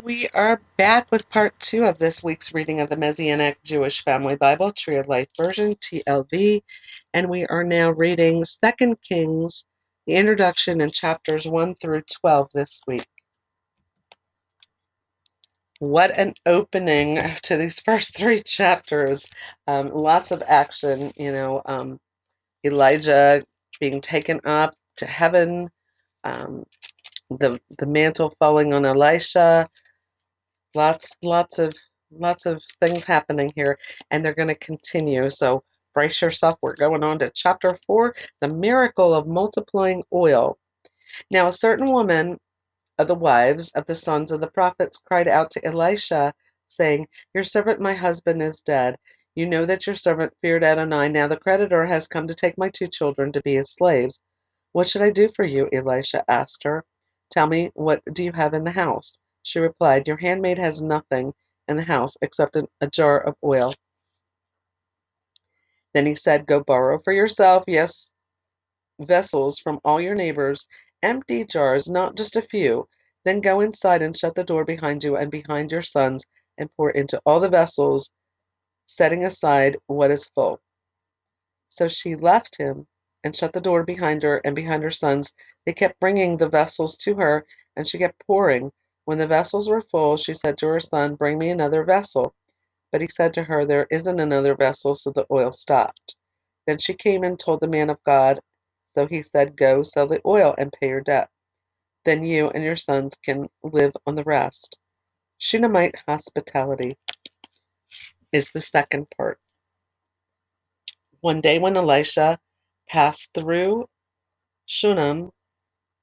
We are back with part two of this week's reading of the Messianic Jewish Family Bible, Tree of Life Version, TLV, and we are now reading 2 Kings, the introduction in chapters 1 through 12 this week. What an opening to these first three chapters. Lots of action, Elijah being taken up to heaven, um, the mantle falling on Elisha. Lots of things happening here, and they're going to continue. So brace yourself. We're going on to chapter 4, the miracle of multiplying oil. Now, a certain woman of the wives of the sons of the prophets cried out to Elisha, saying, "Your servant, my husband, is dead. You know that your servant feared Adonai. Now the creditor has come to take my two children to be his slaves. What should I do for you?" Elisha asked her. "Tell me, what do you have in the house?" She replied, "Your handmaid has nothing in the house except a jar of oil." Then he said, "Go borrow for yourself, yes, vessels from all your neighbors, empty jars, not just a few. Then go inside and shut the door behind you and behind your sons, and pour into all the vessels, setting aside what is full." So she left him and shut the door behind her and behind her sons. They kept bringing the vessels to her, and she kept pouring. When the vessels were full, she said to her son, "Bring me another vessel." But he said to her, "There isn't another vessel," so the oil stopped. Then she came and told the man of God. So he said, "Go, sell the oil and pay your debt. Then you and your sons can live on the rest." Shunammite hospitality is the second part. One day when Elisha passed through Shunem,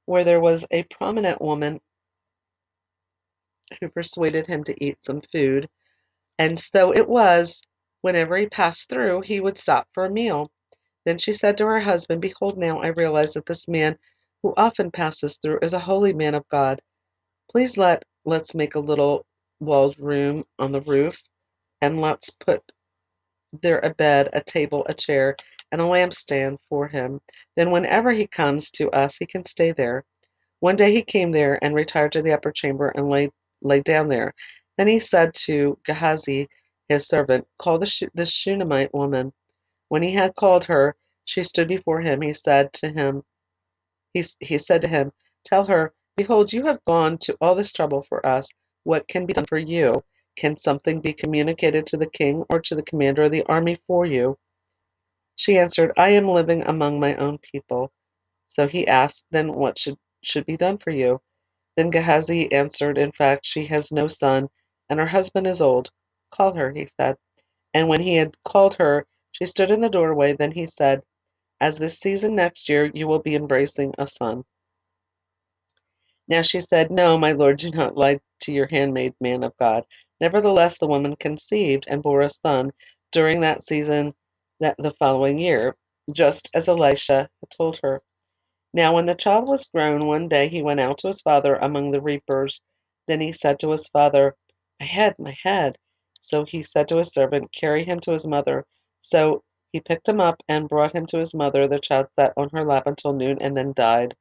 where there was a prominent woman who persuaded him to eat some food, and so it was, whenever he passed through, he would stop for a meal. Then she said to her husband, "Behold, now I realize that this man who often passes through is a holy man of God. Please let's make a little walled room on the roof, and let's put there a bed, a table, a chair, and a lampstand for him. Then whenever he comes to us, he can stay there." One day he came there and retired to the upper chamber and lay down there. Then he said to Gehazi, his servant, "Call this Shunammite woman." When he had called her, she stood before him. He said to him, "Tell her, behold, you have gone to all this trouble for us. What can be done for you? Can something be communicated to the king or to the commander of the army for you?" She answered, "I am living among my own people." So he asked, "Then what should be done for you?" Then Gehazi answered, "In fact, she has no son, and her husband is old." "Call her," he said. And when he had called her, she stood in the doorway. Then he said, "As this season next year, you will be embracing a son." Now she said, "No, my lord, do not lie to your handmaid, man of God." Nevertheless, the woman conceived and bore a son during that season that the following year, just as Elisha had told her. Now when the child was grown, one day he went out to his father among the reapers. Then he said to his father, "My head, my head." So he said to his servant, "Carry him to his mother." So he picked him up and brought him to his mother. The child sat on her lap until noon and then died.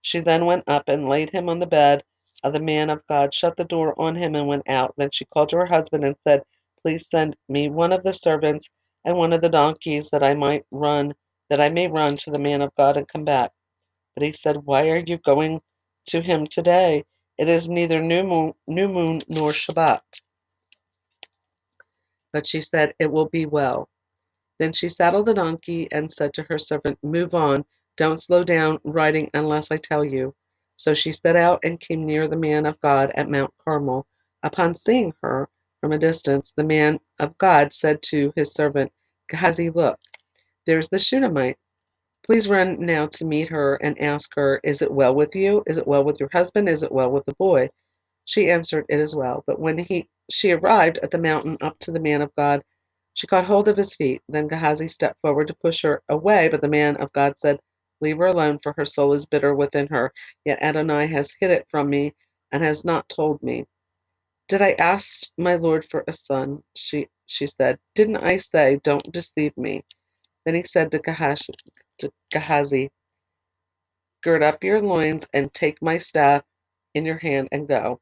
She then went up and laid him on the bed of the man of God, shut the door on him, and went out. Then she called to her husband and said, "Please send me one of the servants and one of the donkeys that I may run to the man of God and come back." But he said, "Why are you going to him today? It is neither new moon nor Shabbat." But she said, "It will be well." Then she saddled the donkey and said to her servant, "Move on, don't slow down riding unless I tell you." So she set out and came near the man of God at Mount Carmel. Upon seeing her from a distance, the man of God said to his servant, "Gehazi, look, there's the Shunammite. Please run now to meet her and ask her, 'Is it well with you? Is it well with your husband? Is it well with the boy?'" She answered, "It is well." But when she arrived at the mountain up to the man of God, she caught hold of his feet. Then Gehazi stepped forward to push her away, but the man of God said, "Leave her alone, for her soul is bitter within her. Yet Adonai has hid it from me and has not told me." "Did I ask my lord for a son?" she said. "Didn't I say, 'Don't deceive me'?" Then he said to Gehazi, "Gird up your loins and take my staff in your hand and go.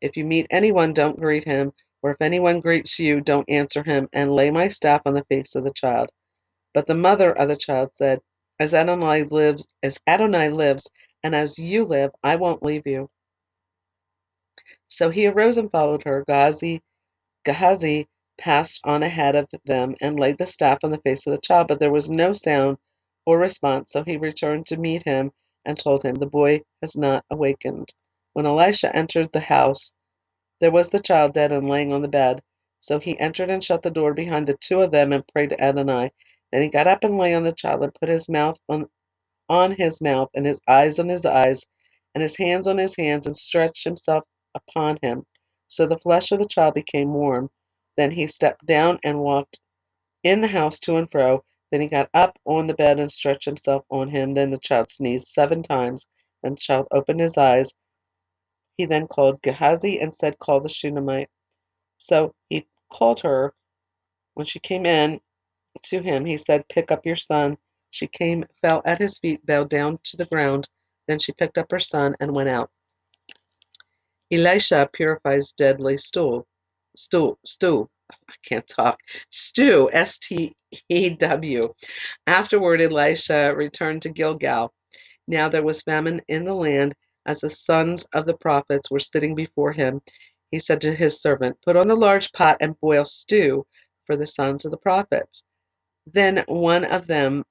If you meet anyone, don't greet him, or if anyone greets you, don't answer him, and lay my staff on the face of the child." But the mother of the child said, as Adonai lives, and as you live, I won't leave you." So he arose and followed her. Gehazi passed on ahead of them and laid the staff on the face of the child, but there was no sound or response. So he returned to meet him and told him, "The boy has not awakened." When Elisha entered the house, there was the child dead and laying on the bed. So he entered and shut the door behind the two of them and prayed to Adonai. Then he got up and lay on the child and put his mouth on his mouth and his eyes on his eyes and his hands on his hands and stretched himself upon him. So the flesh of the child became warm. Then he stepped down and walked in the house to and fro. Then he got up on the bed and stretched himself on him. Then the child sneezed 7 times. Then the child opened his eyes. He then called Gehazi and said, "Call the Shunammite." So he called her. When she came in to him, he said, "Pick up your son." She came, fell at his feet, bowed down to the ground. Then she picked up her son and went out. Elisha purifies deadly stew. I can't talk. Stew, Stew. Afterward, Elisha returned to Gilgal. Now there was famine in the land, as the sons of the prophets were sitting before him. He said to his servant, "Put on the large pot and boil stew for the sons of the prophets." Then one of them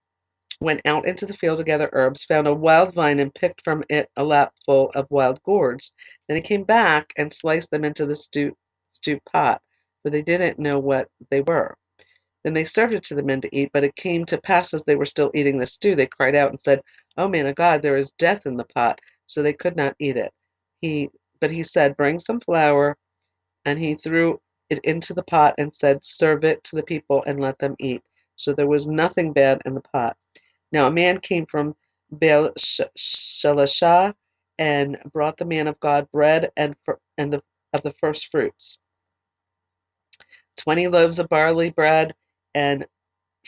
went out into the field to gather herbs, found a wild vine, and picked from it a lapful of wild gourds. Then he came back and sliced them into the stew pot, for they didn't know what they were. Then they served it to the men to eat, but it came to pass as they were still eating the stew, they cried out and said, "O man of God, there is death in the pot." So they could not eat it. But he said, "Bring some flour," and he threw it into the pot and said, "Serve it to the people and let them eat." So there was nothing bad in the pot. Now a man came from Baal Shalishah and brought the man of God bread of the first fruits, 20 loaves of barley bread, and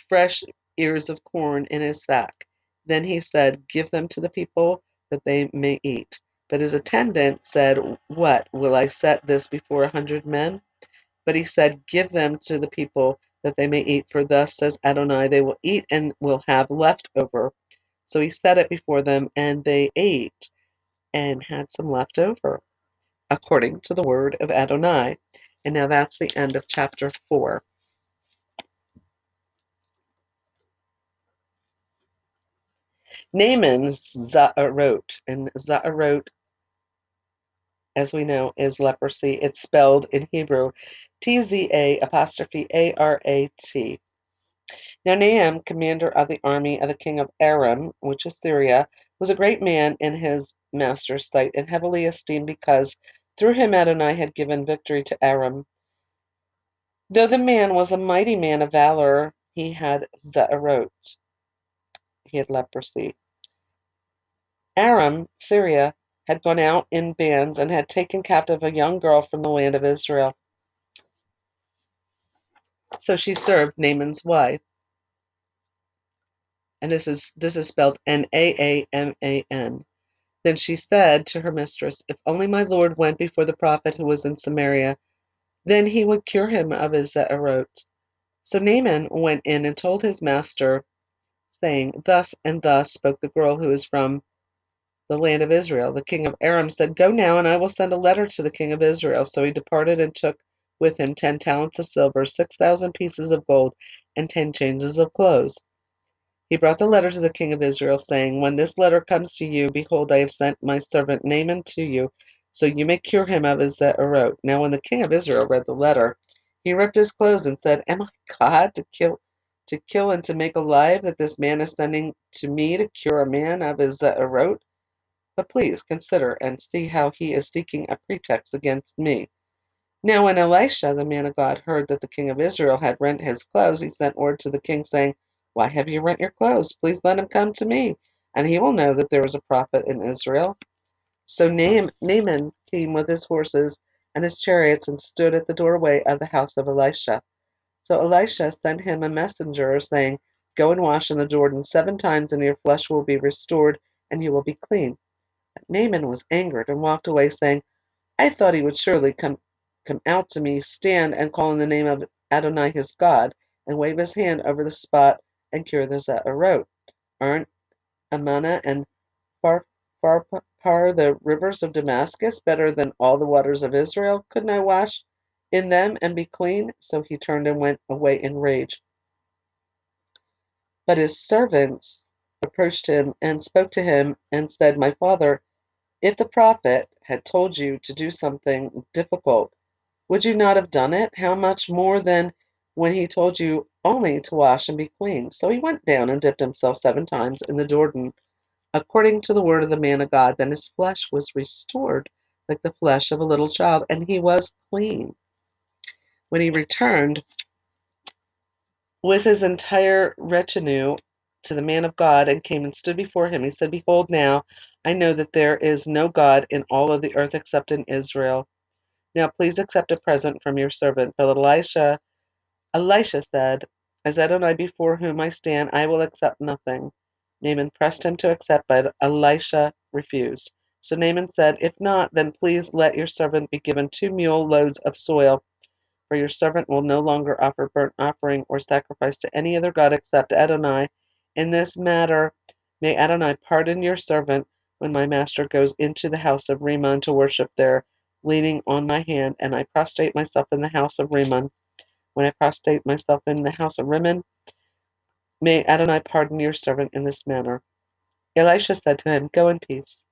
fresh ears of corn in his sack. Then he said, "Give them to the people that they may eat." But his attendant said, "What, will I set this before 100 men?" But he said, "Give them to the people that they may eat, for thus says Adonai, they will eat and will have left over." So he set it before them, and they ate and had some left over, according to the word of Adonai. And now that's the end of chapter 4. Naaman's Za'arot, and Za'arot, as we know, is leprosy. It's spelled in Hebrew Tza apostrophe Arat. Now Naaman, commander of the army of the king of Aram, which is Syria, was a great man in his master's sight and heavily esteemed because through him Adonai had given victory to Aram. Though the man was a mighty man of valor, he had Za'arot. He had leprosy. Aram, Syria, had gone out in bands and had taken captive a young girl from the land of Israel. So she served Naaman's wife. And this is spelled Naaman. Then she said to her mistress, "If only my lord went before the prophet who was in Samaria, then he would cure him of his Za'arot." So Naaman went in and told his master, saying, "Thus and thus spoke the girl who is from the land of Israel." The king of Aram said, "Go now, and I will send a letter to the king of Israel." So he departed and took with him 10 talents of silver, 6,000 pieces of gold, and 10 changes of clothes. He brought the letter to the king of Israel, saying, "When this letter comes to you, behold, I have sent my servant Naaman to you, so you may cure him of his Za'arot." Now when the king of Israel read the letter, he ripped his clothes and said, "Am I God to kill and to make alive, that this man is sending to me to cure a man of his Za'arot? But please consider and see how he is seeking a pretext against me." Now when Elisha, the man of God, heard that the king of Israel had rent his clothes, he sent word to the king, saying, "Why have you rent your clothes? Please let him come to me, and he will know that there is a prophet in Israel." So Naaman came with his horses and his chariots and stood at the doorway of the house of Elisha. So Elisha sent him a messenger, saying, "Go and wash in the Jordan 7 times, and your flesh will be restored, and you will be clean." But Naaman was angered and walked away, saying, I thought he would surely come out to me, stand and call in the name of Adonai his God, and wave his hand over the spot and cure the Za'arot. Aren't Amana and Pharpar, the rivers of Damascus, better than all the waters of Israel? Couldn't I wash in them and be clean? So he turned and went away in rage. But his servants approached him and spoke to him and said, My father, if the prophet had told you to do something difficult, would you not have done it? How much more than when he told you only to wash and be clean? So he went down and dipped himself 7 times in the Jordan, according to the word of the man of God. Then his flesh was restored like the flesh of a little child, and he was clean. When he returned with his entire retinue to the man of God and came and stood before him, he said, Behold, now I know that there is no God in all of the earth except in Israel. Now please accept a present from your servant. But Elisha said, As Adonai before whom I stand, I will accept nothing. Naaman pressed him to accept, but Elisha refused. So Naaman said, If not, then please let your servant be given 2 mule loads of soil, for your servant will no longer offer burnt offering or sacrifice to any other god except Adonai. In this matter, may Adonai pardon your servant when my master goes into the house of Rimmon to worship there, leaning on my hand, and I prostrate myself in the house of Rimmon. When I prostrate myself in the house of Rimmon, may Adonai pardon your servant in this manner. Elisha said to him, Go in peace.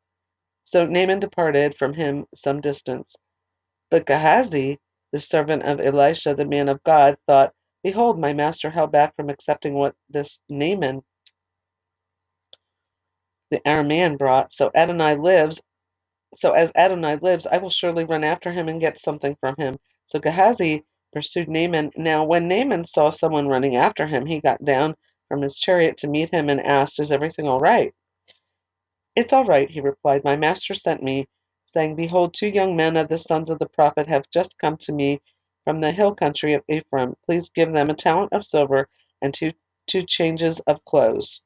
So Naaman departed from him some distance. But Gehazi, the servant of Elisha, the man of God, thought, Behold, my master held back from accepting what this Naaman, the Aramean, brought. So as Adonai lives, I will surely run after him and get something from him. So Gehazi pursued Naaman. Now when Naaman saw someone running after him, he got down from his chariot to meet him and asked, Is everything all right? It's all right, he replied. My master sent me, saying, Behold, 2 young men of the sons of the prophet have just come to me from the hill country of Ephraim. Please give them a talent of silver and two changes of clothes.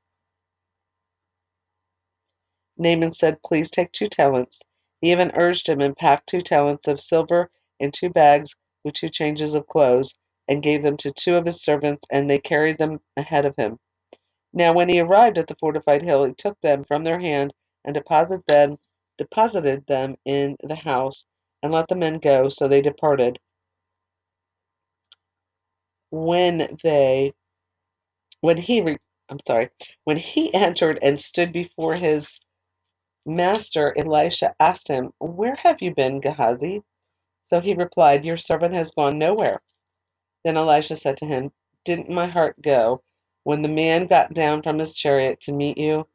Naaman said, Please take 2 talents. He even urged him and packed 2 talents of silver in 2 bags with 2 changes of clothes, and gave them to 2 of his servants, and they carried them ahead of him. Now when he arrived at the fortified hill, he took them from their hand and deposited them in the house, and let the men go. So they departed. When they when he re, I'm sorry, when he entered and stood before his master, Elisha asked him, Where have you been, Gehazi? So he replied, Your servant has gone nowhere. Then Elisha said to him, Didn't my heart go when the man got down from his chariot to meet you?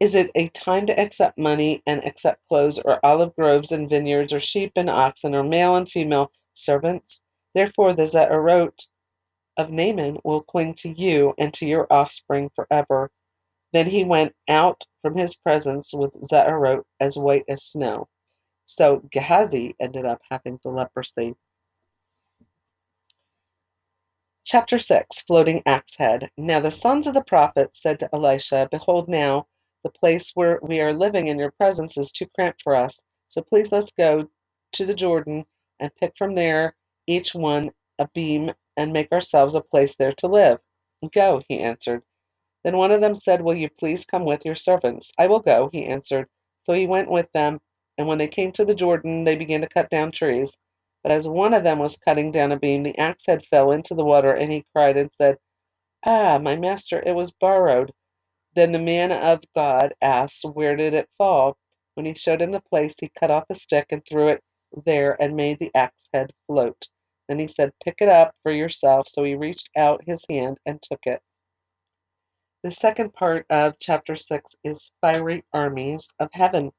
Is it a time to accept money and accept clothes, or olive groves and vineyards, or sheep and oxen, or male and female servants? Therefore the Za'arot of Naaman will cling to you and to your offspring forever. Then he went out from his presence with Za'arot as white as snow. So Gehazi ended up having the leprosy. Chapter 6, Floating Axe Head. Now the sons of the prophet said to Elisha, Behold now, the place where we are living in your presence is too cramped for us. So please let's go to the Jordan and pick from there each one a beam and make ourselves a place there to live. Go, he answered. Then one of them said, Will you please come with your servants? I will go, he answered. So he went with them, and when they came to the Jordan, they began to cut down trees. But as one of them was cutting down a beam, the axe head fell into the water, and he cried and said, Ah, my master, it was borrowed. Then the man of God asked, Where did it fall? When he showed him the place, he cut off a stick and threw it there and made the axe head float. Then he said, Pick it up for yourself. So he reached out his hand and took it. The second part of chapter 6 is fiery armies of heaven.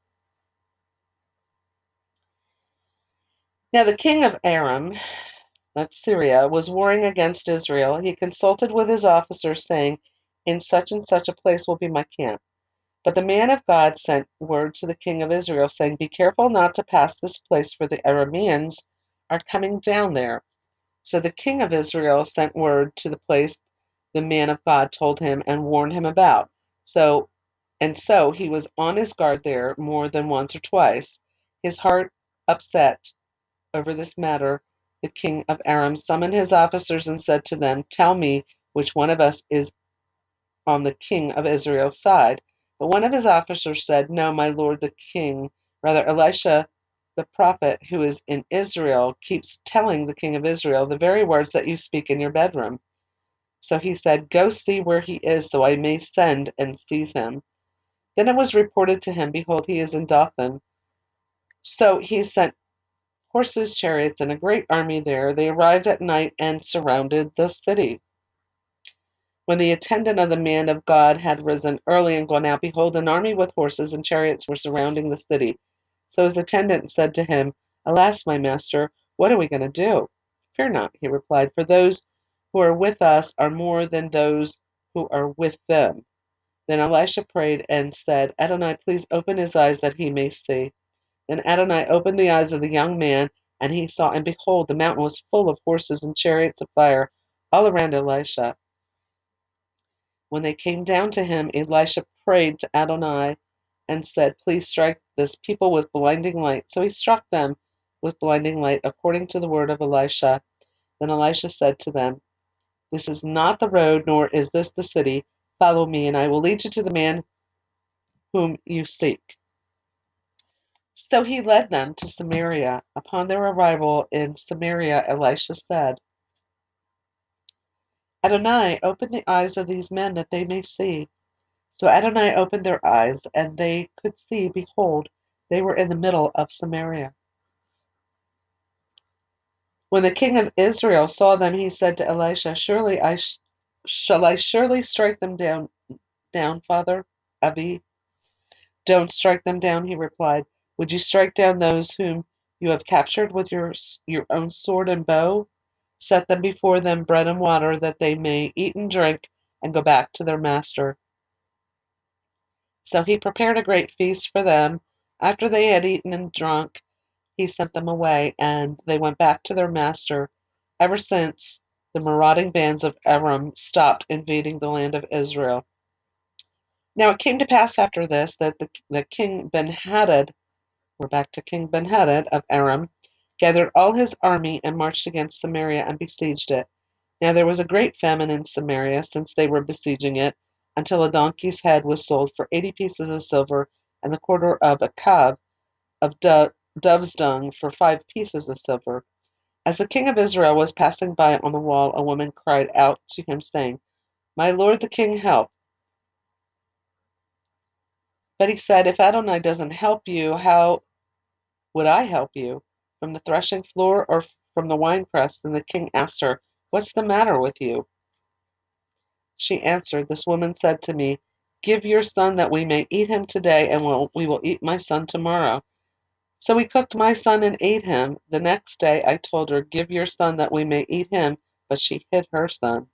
Now the king of Aram, that's Syria, was warring against Israel. He consulted with his officers, saying, In such and such a place will be my camp. But the man of God sent word to the king of Israel, saying, Be careful not to pass this place, for the Arameans are coming down there. So the king of Israel sent word to the place the man of God told him and warned him about. So he was on his guard there more than once or twice. His heart Upset over this matter, the king of Aram summoned his officers and said to them, "Tell me which one of us is on the king of Israel's side." But one of his officers said, "No, my lord the king. Rather, Elisha the prophet who is in Israel keeps telling the king of Israel the very words that you speak in your bedroom." So he said, "Go see where he is, so I may send and seize him." Then it was reported to him, "Behold, he is in Dothan." So he sent horses, chariots, and a great army there. They arrived at night and surrounded the city. When the attendant of the man of God had risen early and gone out, behold, an army with horses and chariots were surrounding the city. So his attendant said to him, "Alas, my master, what are we going to do?" "Fear not," he replied, "for those who are with us are more than those who are with them." Then Elisha prayed and said, "Adonai, please open his eyes that he may see." Then Adonai opened the eyes of the young man, and he saw, and behold, the mountain was full of horses and chariots of fire all around Elisha. When they came down to him, Elisha prayed to Adonai and said, "Please strike this people with blinding light." So he struck them with blinding light, according to the word of Elisha. Then Elisha said to them, "This is not the road, nor is this the city. Follow me, and I will lead you to the man whom you seek." So he led them to Samaria. Upon their arrival in Samaria, Elisha said, "Adonai, open the eyes of these men that they may see." So Adonai opened their eyes, and they could see. Behold, they were in the middle of Samaria. When the king of Israel saw them, he said to Elisha, Shall I surely strike them down, Father Abi?" "Don't strike them down," he replied. "Would you strike down those whom you have captured with your own sword and bow? Set them before them bread and water, that they may eat and drink and go back to their master." So he prepared a great feast for them. After they had eaten and drunk, he sent them away, and they went back to their master. Ever since, the marauding bands of Aram stopped invading the land of Israel. Now it came to pass after this that the king Ben-Hadad, we're back to King Ben-Hadad of Aram, gathered all his army and marched against Samaria and besieged it. Now there was a great famine in Samaria, since they were besieging it, until a donkey's head was sold for 80 pieces of silver, and the quarter of a cab of dove's dung for 5 pieces of silver. As the king of Israel was passing by on the wall, a woman cried out to him, saying, "My lord the king, help." But he said, "If Adonai doesn't help you, how would I help you? From the threshing floor or from the winepress?" Then the king asked her, "What's the matter with you?" She answered, "This woman said to me, 'Give your son that we may eat him today, and we will eat my son tomorrow.' So we cooked my son and ate him. The next day I told her, 'Give your son that we may eat him,' but she hid her son."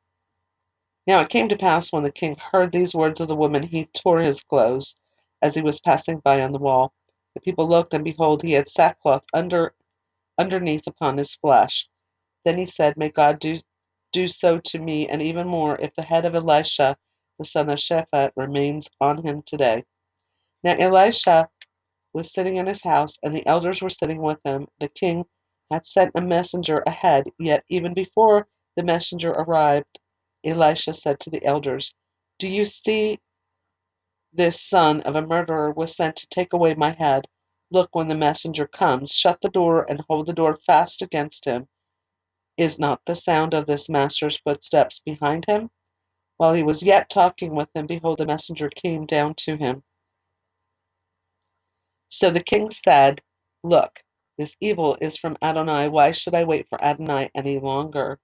Now it came to pass, when the king heard these words of the woman, he tore his clothes as he was passing by on the wall. The people looked, and behold, he had sackcloth underneath upon his flesh. Then he said, "May God do so to me, and even more, if the head of Elisha the son of Shaphat remains on him today." Now Elisha was sitting in his house, and the elders were sitting with him. The king had sent a messenger ahead, yet even before the messenger arrived, Elisha said to the elders, "Do you see, this son of a murderer was sent to take away my head. Look, when the messenger comes, shut the door and hold the door fast against him. Is not the sound of this master's footsteps behind him?" While he was yet talking with him, behold, the messenger came down to him. So the king said, "Look, this evil is from Adonai. Why should I wait for Adonai any longer?"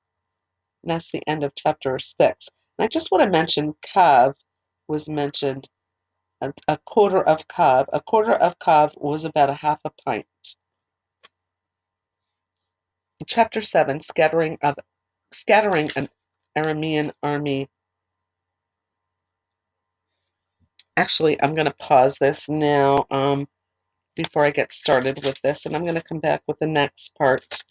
And that's the end of chapter 6. And I just want to mention kav was mentioned, a quarter of kav. A quarter of kav was about a half a pint. Chapter 7, scattering an Aramean army. Actually, I'm going to pause this now before I get started with this, and I'm going to come back with the next part.